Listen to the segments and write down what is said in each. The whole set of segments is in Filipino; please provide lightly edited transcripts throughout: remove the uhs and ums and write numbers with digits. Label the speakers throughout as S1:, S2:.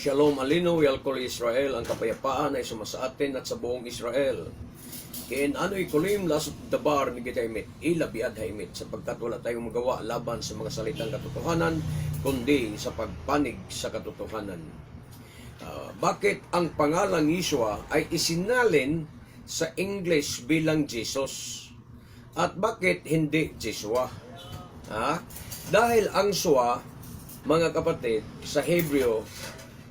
S1: Shalom alino, yalkol Israel, ang kapayapaan ay sumasa atin at sa buong Israel. Kain ano'y kulim lasot dabar ni gitaymet, ilabiad haimit, sapagkat wala tayong magawa laban sa mga salitang katotohanan, kundi sa pagpanig sa katotohanan. Bakit ang pangalang Yeshua ay isinalin sa English bilang Jesus? At bakit hindi Jeshua? Dahil ang Shua, mga kapatid, sa Hebreo,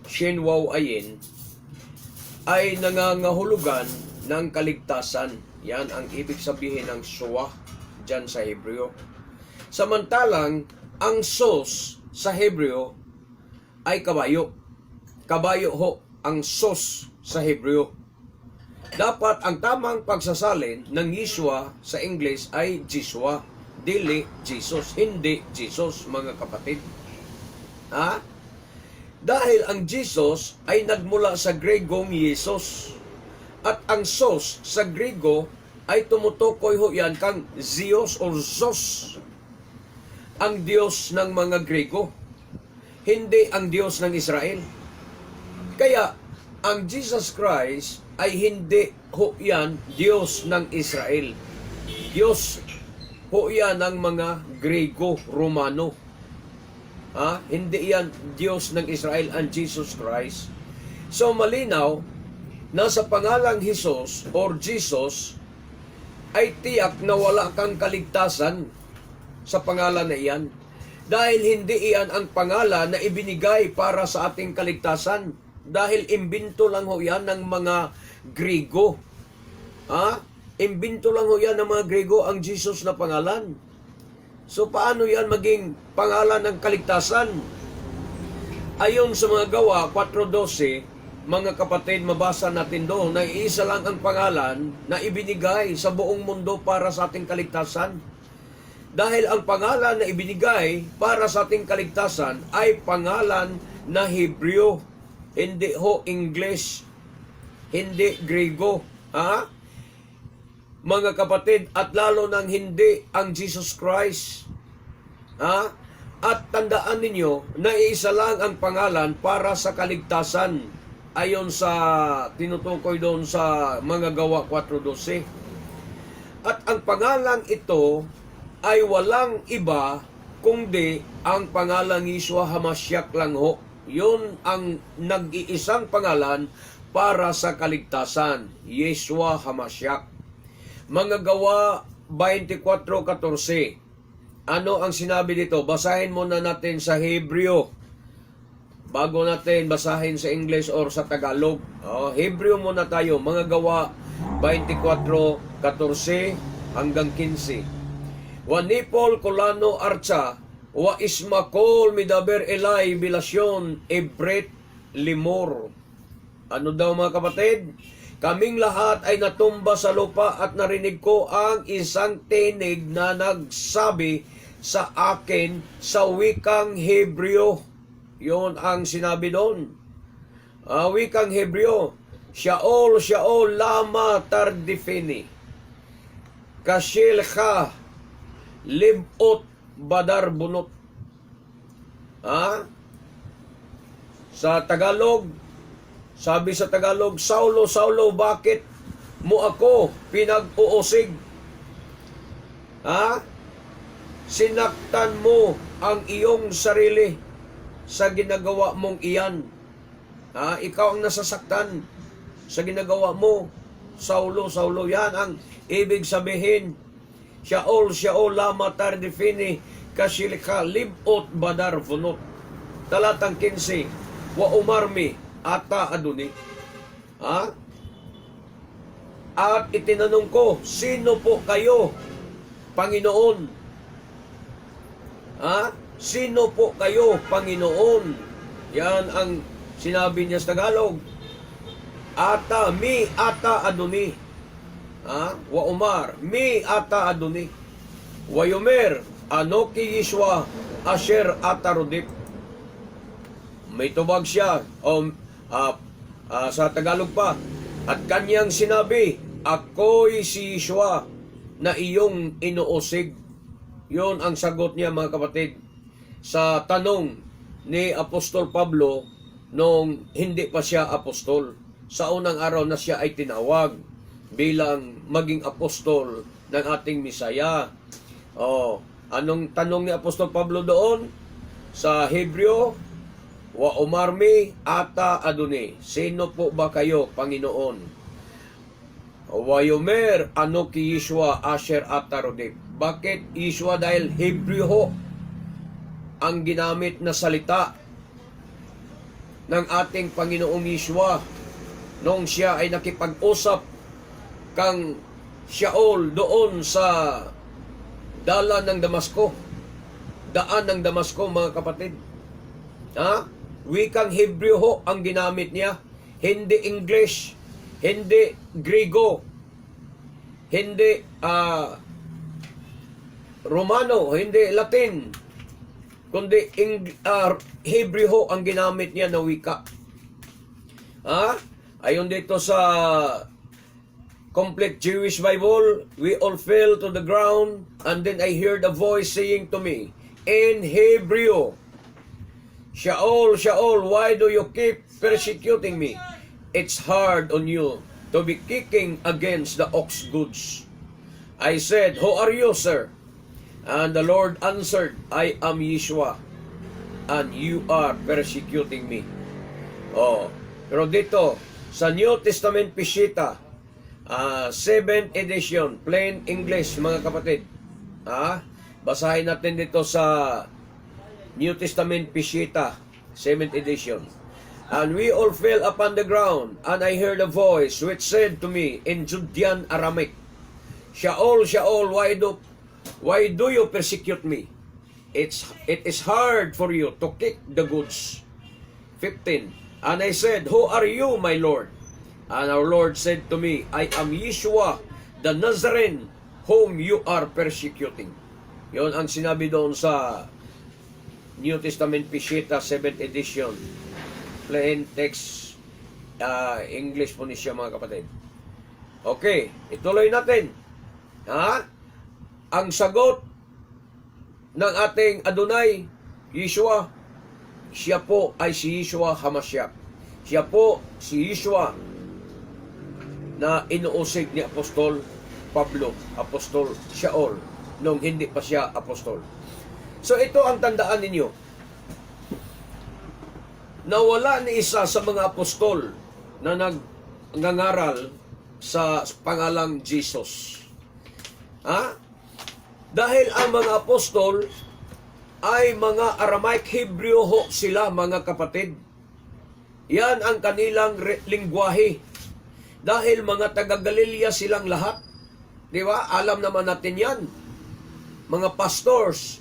S1: Shinwaw ayin, ay nangangahulugan ng kaligtasan. Yan ang ibig sabihin ng Shua dyan sa Hebreo. Samantalang, ang sos sa Hebreo ay kabayo. Kabayo ho ang sos sa Hebreo. Dapat ang tamang pagsasalin ng Yeshua sa English ay Jeshua, dili Jesus, hindi Jesus, mga kapatid. Dahil ang Jesus ay nagmula sa Gregong Yesus. At ang sos sa Grego ay tumutukoy ho yan kang Zeus o Zos. Ang Diyos ng mga Grego. Hindi ang Diyos ng Israel. Kaya, ang Jesus Christ ay hindi ho yan Diyos ng Israel. Diyos ho yan ng mga Grego, Romano. Hindi yan Diyos ng Israel ang Jesus Christ. So malinaw na sa pangalang Jesus or Jesus ay tiyak na wala kang kaligtasan sa pangalan na iyan. Dahil hindi iyan ang pangalan na ibinigay para sa ating kaligtasan. Dahil imbento lang ho yan ng mga Grego. Imbento lang ho yan ng mga Grego ang Jesus na pangalan. So, paano yan maging pangalan ng kaligtasan? Ayon sa mga Gawa 4:12, mga kapatid, mabasa natin doon na iisa lang ang pangalan na ibinigay sa buong mundo para sa ating kaligtasan. Dahil ang pangalan na ibinigay para sa ating kaligtasan ay pangalan na Hebreo, hindi ho English, hindi Grego. Mga kapatid, at lalo nang hindi ang Jesus Christ. At tandaan ninyo na iisa lang ang pangalan para sa kaligtasan ayon sa tinutukoy doon sa mga Gawa 4:12. At ang pangalan ito ay walang iba kundi ang pangalang Yeshua HaMashiach lang ho. Yun ang nag-iisang pangalan para sa kaligtasan, Yeshua HaMashiach. Mga Gawa 24:14. Ano ang sinabi dito? Basahin muna natin sa Hebreo bago natin basahin sa English or sa Tagalog. Hebreo muna tayo. Mga Gawa 24:14 hanggang 15. Wanipol kolano archa wa ismakol midaber elay bilasyon ebret limor. Ano daw mga kapatid? Kaming lahat ay natumba sa lupa at narinig ko ang isang tinig na nagsabi sa akin sa wikang Hebreo. Yon ang sinabi doon. Wikang Hebreo. Shaol, Shaol, lama tardifini. Kashilcha, libot, badar bunot. Sa Tagalog, sabi sa Tagalog, Saulo, Saulo, bakit mo ako pinag-uusig? Sinaktan mo ang iyong sarili sa ginagawa mong iyan. Ikaw ang nasasaktan sa ginagawa mo. Saulo, Saulo, yan ang ibig sabihin. Shaol, Shaol, lama tardifini, kasilika, libot, badar, vunot. Talatang 15, wa umarmi, ata aduni. At itinanong ko, sino po kayo, Panginoon? Sino po kayo, Panginoon? Yan ang sinabi niya sa Tagalog. Ata, mi ata aduni. Wa umar, mi ata aduni. Wa yumer, anoki Yeshua, asher atarudip. May tubag siya, sa Tagalog pa. At kanyang sinabi, ako'y si Yeshua na iyong inuusig. Yun ang sagot niya mga kapatid sa tanong ni Apostol Pablo nung hindi pa siya apostol. Sa unang araw na siya ay tinawag bilang maging apostol ng ating Misaya. Anong tanong ni Apostol Pablo doon? Sa Hebreo, wa umarmi ata aduni. Sino po ba kayo, Panginoon? Wayomer ano ki Yeshua asher atarodib. Bakit Yeshua? Dahil Hebreo ang ginamit na salita ng ating Panginoong Yeshua nung siya ay nakipag-usap kang Shaul doon sa daan ng Damasco, mga kapatid. Wikang Hebreo ang ginamit niya, hindi English, hindi Grego, hindi Romano, hindi Latin, kundi Hebreo ang ginamit niya na wika. Ayon dito sa Complete Jewish Bible, we all fell to the ground, and then I heard a voice saying to me, in Hebrew, Shaul, Shaul, why do you keep persecuting me? It's hard on you to be kicking against the ox goods. I said, who are you, sir? And the Lord answered, I am Yeshua, and you are persecuting me. Pero dito, sa New Testament Peshitta, 7th edition, plain English, mga kapatid. Basahin natin dito sa New Testament Peshitta, 7th edition. And we all fell upon the ground, and I heard a voice which said to me in Judean Aramaic, Shaul, Shaul, why do you persecute me? It is hard for you to kick the goods. 15. And I said, who are you, my Lord? And our Lord said to me, I am Yeshua, the Nazarene, whom you are persecuting. Yon ang sinabi doon sa New Testament Peshitta, 7th edition. Plain text, English po niya, mga kapatid. Okay, ituloy natin. Ang sagot ng ating Adonai, Yeshua, siya po ay si Yeshua Hamashiach. Siya po si Yeshua na inuusig ni Apostol Pablo, Apostol Shaul, nung hindi pa siya apostol. So ito ang tandaan ninyo. Nawala ni isa sa mga apostol na nagngangaral sa pangalang Jesus. Dahil ang mga apostol ay mga Aramaic Hebreo ho sila, mga kapatid. Yan ang kanilang lingwahe. Dahil mga taga-Galilea silang lahat. Di ba? Alam naman natin yan. Mga pastors,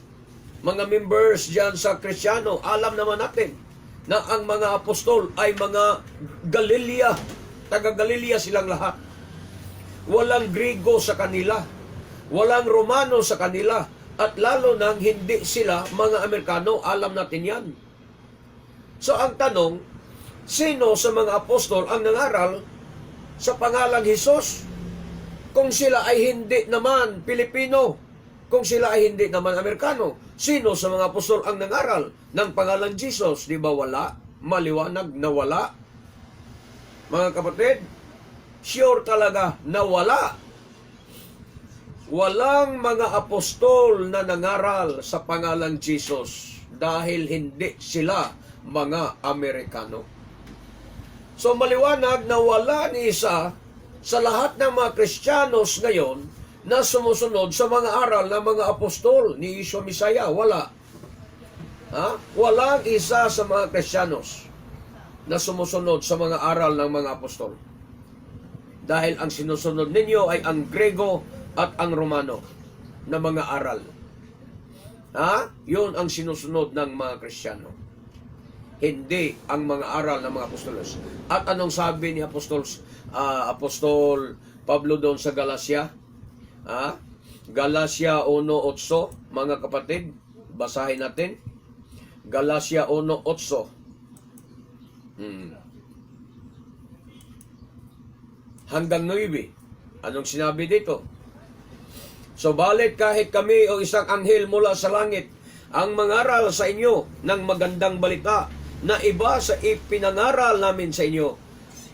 S1: mga members dyan sa Kristiyano, alam naman natin na ang mga apostol ay mga Galilea. Taga-Galilea silang lahat. Walang Grego sa kanila. Walang Romano sa kanila. At lalo nang hindi sila mga Amerikano, alam natin yan. So ang tanong, sino sa mga apostol ang nangaral sa pangalang Jesus? Kung sila ay hindi naman Pilipino, kung sila ay hindi naman Amerikano, sino sa mga apostol ang nangaral ng pangalang Jesus? Di ba wala? Maliwanag na wala. Mga kapatid, sure talaga na wala. Walang mga apostol na nangaral sa pangalang Jesus dahil hindi sila mga Amerikano. So maliwanag na wala ni isa sa lahat ng mga Kristiyanos ngayon na sumusunod sa mga aral ng mga apostol ni Yeshua Misaya. Wala. Walang isa sa mga Kristiyanos na sumusunod sa mga aral ng mga apostol. Dahil ang sinusunod ninyo ay ang Grego at ang Romano na mga aral. Yun ang sinusunod ng mga Kristiyano. Hindi ang mga aral ng mga apostolos. At anong sabi ni Apostol Pablo doon sa Galacia? Galacia 1:8, mga kapatid, basahin natin. Galacia 1:8. Hanggang 9. Anong sinabi dito? Subalit kahit kami o isang anghel mula sa langit ang mangaral sa inyo ng magandang balita na iba sa ipinangaral namin sa inyo,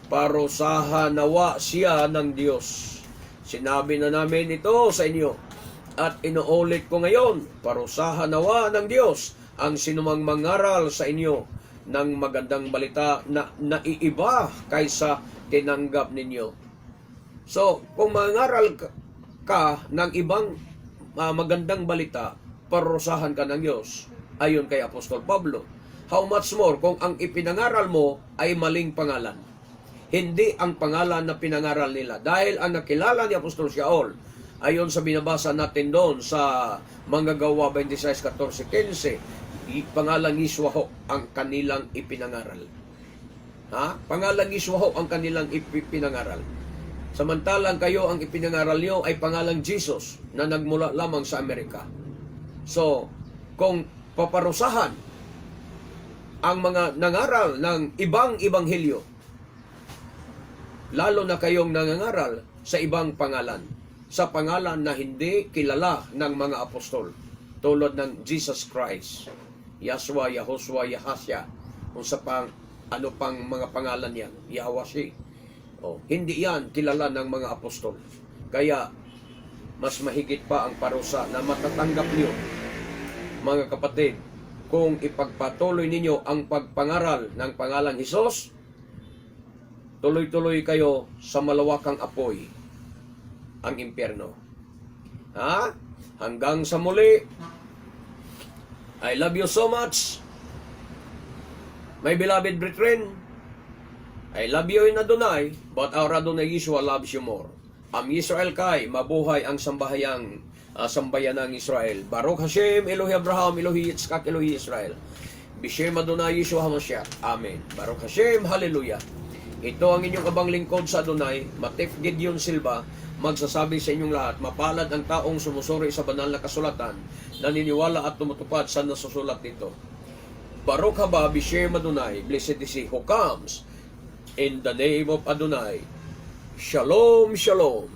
S1: parusahan nawa siya ng Diyos. Sinabi na namin ito sa inyo at inuulit ko ngayon, parusahan nawa ng Diyos ang sinumang mangaral sa inyo ng magandang balita na naiiba kaysa tinanggap ninyo. So, kung mangaral ka ng ibang magandang balita, parusahan ka ng Diyos. Ayon kay Apostol Pablo. How much more kung ang ipinangaral mo ay maling pangalan? Hindi ang pangalan na pinangaral nila. Dahil ang nakilala ni Apostol Shaul, ayon sa binabasa natin doon sa Manggagawa 26:14-15, pangalang Iswaho ang kanilang ipinangaral. Pangalang Iswaho ang kanilang ipinangaral. Samantalang kayo, ang ipinangaral nyo ay pangalang Jesus na nagmula lamang sa Amerika. So, kung paparusahan ang mga nangaral ng ibang ebanghelyo, lalo na kayong nangangaral sa ibang pangalan, sa pangalan na hindi kilala ng mga apostol, tulad ng Jesus Christ, Yahshua, Yahushua, Yahasya, kung sa ano pang mga pangalan yan, Yahwashi. Hindi yan kilala ng mga apostol. Kaya, mas mahigit pa ang parusa na matatanggap niyo, mga kapatid, kung ipagpatuloy ninyo ang pagpangaral ng pangalang Hesus, tuloy-tuloy kayo sa malawakang apoy, ang impyerno. Hanggang sa muli, I love you so much, my beloved brethren. I love you in Adonai, but our Adonai Yeshua loves you more. Am Yisrael Kai, mabuhay ang sambayan ng Israel. Baruch Hashem, Elohi Abraham, Elohi Yitzchak, Elohi Israel. Bishem Adonai Yeshua HaMashiach. Amen. Baruch Hashem, Hallelujah. Ito ang inyong abang lingkod sa Adonai, Matif Gideon Silva, magsasabi sa inyong lahat, mapalad ang taong sumusuri sa banal na kasulatan, naniniwala at tumutupad sa nasusulat dito. Baruch haba, Bishem Adonai, blessed is he who comes in the name of Adonai. Shalom, shalom.